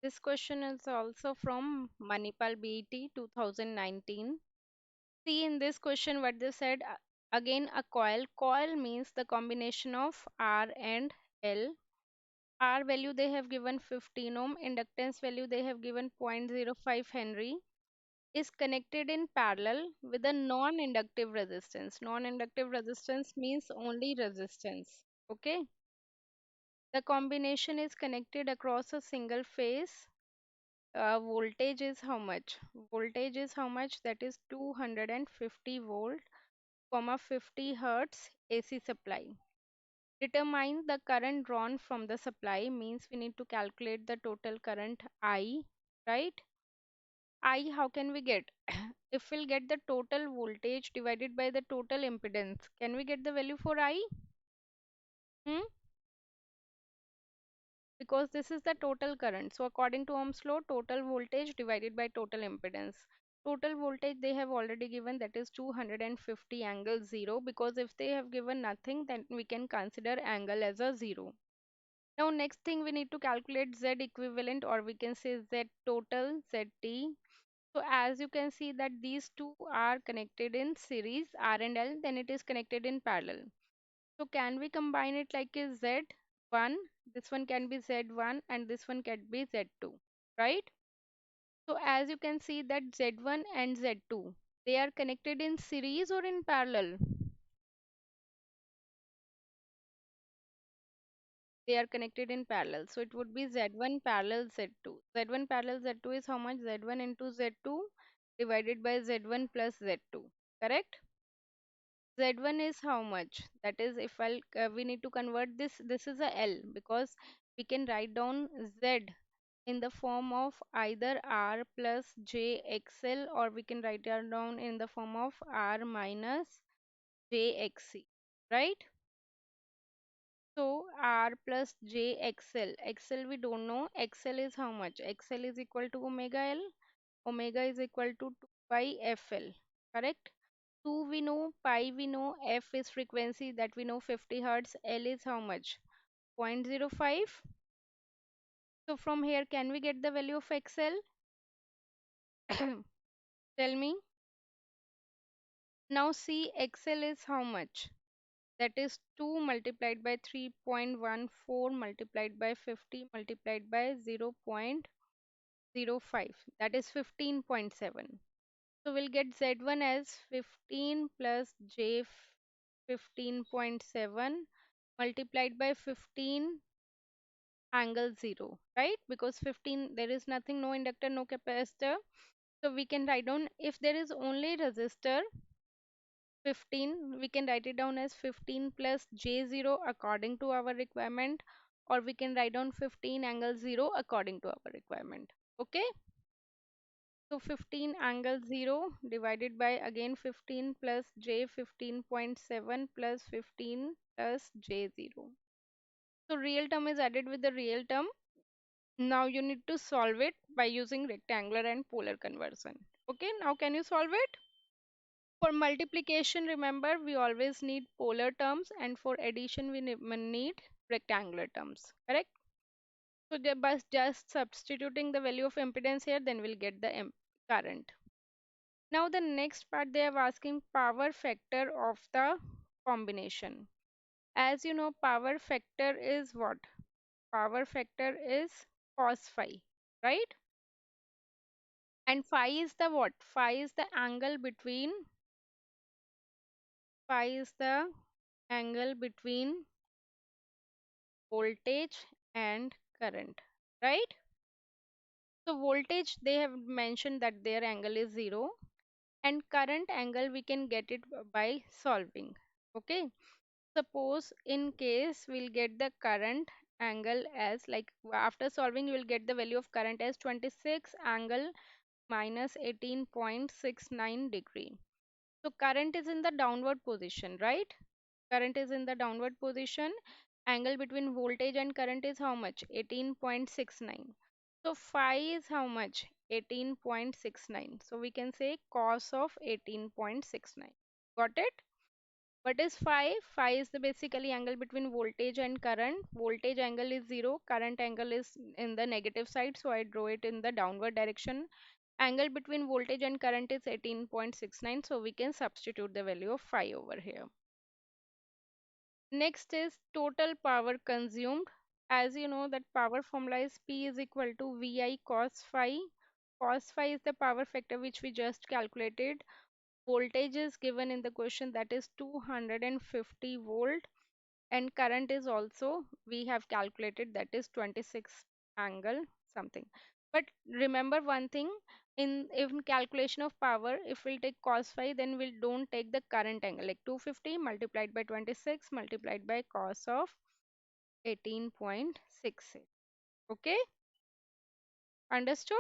This question is also from Manipal BET 2019. See in this question what they said again a coil. Coil means the combination of R and L. R value they have given 15 ohm, inductance value they have given 0.05 Henry, is connected in parallel with a non-inductive resistance. Non-inductive resistance means only resistance. Okay. The combination is connected across a single phase. Voltage is how much? Voltage is how much? That is 250 volt, comma 50 hertz AC supply. Determine the current drawn from the supply means we need to calculate the total current I, right? I, how can we get? If we'll get the total voltage divided by the total impedance, can we get the value for I? Hmm? Because this is the total current. So according to Ohm's law, total voltage divided by total impedance. Total voltage they have already given, that is 250 angle 0, because if they have given nothing then we can consider angle as a 0. Now next thing we need to calculate Z equivalent, or we can say Z total, ZT. So as you can see that these two are connected in series R and L, then it is connected in parallel. So can we combine it like a Z1? This one can be Z1 and this one can be Z2, right? So as you can see that Z1 and Z2, they are connected in series or in parallel? They are connected in parallel. So it would be Z1 parallel Z2. Z1 parallel Z2 is how much? Z1 into Z2 divided by Z1 plus Z2. Correct? Z1 is how much? That is, if we need to convert this, this is a L, because we can write down Z in the form of either R plus JXL, or we can write it down in the form of R minus JXC, right? So R plus JXL, XL we don't know, XL is how much? XL is equal to omega L, omega is equal to 2 pi FL, correct? 2 we know, pi we know, F is frequency that we know 50 hertz, L is how much? 0.05. So from here, can we get the value of XL? Tell me. Now see XL is how much? That is 2 multiplied by 3.14 multiplied by 50 multiplied by 0.05. That is 15.7. So we'll get Z1 as 15 plus J 15.7 multiplied by 15 angle 0, right? Because 15, there is nothing, no inductor, no capacitor. So we can write down, if there is only resistor 15, we can write it down as 15 plus J0 according to our requirement, or we can write down 15 angle 0 according to our requirement. Okay. So 15 angle 0 divided by again 15 plus J 15.7 plus 15 plus J0. So real term is added with the real term. Now you need to solve it by using rectangular and polar conversion. Okay, now can you solve it? For multiplication, remember we always need polar terms, and for addition we need rectangular terms. Correct? So by just substituting the value of impedance here, then we'll get the current. Now the next part they are asking power factor of the combination. As you know, power factor is what? Power factor is cos phi, right? And phi is the what? Phi is the angle between voltage and current, right? So voltage they have mentioned that their angle is 0, and current angle we can get it by solving. Okay, suppose in case we'll get the current angle as, like, after solving you will get the value of current as 26 angle minus 18.69 degree. So current is in the downward position, right? Current is in the downward position. Angle between voltage and current is how much? 18.69. So phi is how much? 18.69. So we can say cos of 18.69. Got it? What is phi? Phi is the basically angle between voltage and current. Voltage angle is 0, current angle is in the negative side, so I draw it in the downward direction. Angle between voltage and current is 18.69, so we can substitute the value of phi over here. Next is total power consumed. As you know that power formula is P is equal to VI cos phi. Cos phi is the power factor which we just calculated. Voltage is given in the question, that is 250 volt, and current is also we have calculated, that is 26 angle something. But remember one thing, in calculation of power, if we'll take cos phi, then we don't take the current angle, like 250 multiplied by 26 multiplied by cos of 18.68. Okay, understood?